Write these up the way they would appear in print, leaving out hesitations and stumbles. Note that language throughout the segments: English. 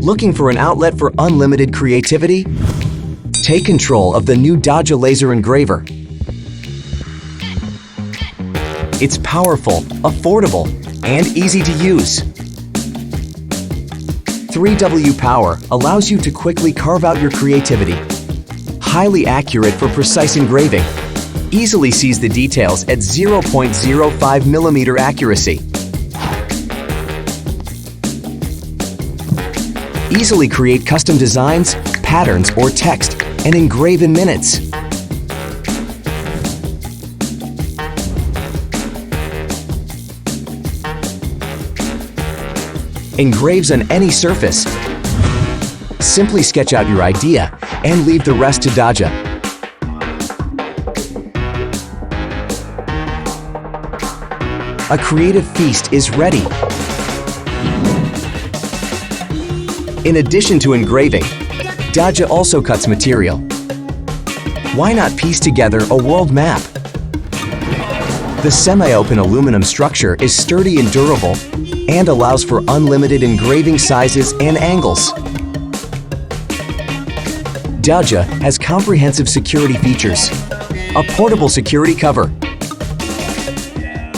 Looking for an outlet for unlimited creativity? Take control of the new DAJA laser engraver. It's powerful, affordable, and easy to use. 3W power allows you to quickly carve out your creativity. Highly accurate for precise engraving. Easily sees the details at 0.05 millimeter accuracy. Easily create custom designs, patterns, or text and engrave in minutes. Engraves on any surface. Simply sketch out your idea and leave the rest to DAJA. A creative feast is ready. In addition to engraving, DAJA also cuts material. Why not piece together a world map? The semi-open aluminum structure is sturdy and durable and allows for unlimited engraving sizes and angles. DAJA has comprehensive security features. A portable security cover.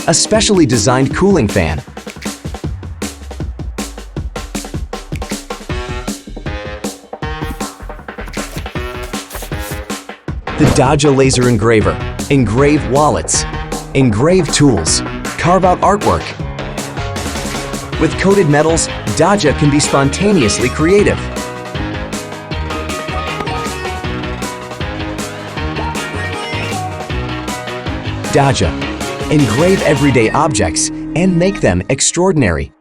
A specially designed cooling fan. The DAJA laser engraver, engrave wallets, engrave tools, carve out artwork. With coated metals, DAJA can be spontaneously creative. DAJA. Engrave everyday objects and make them extraordinary.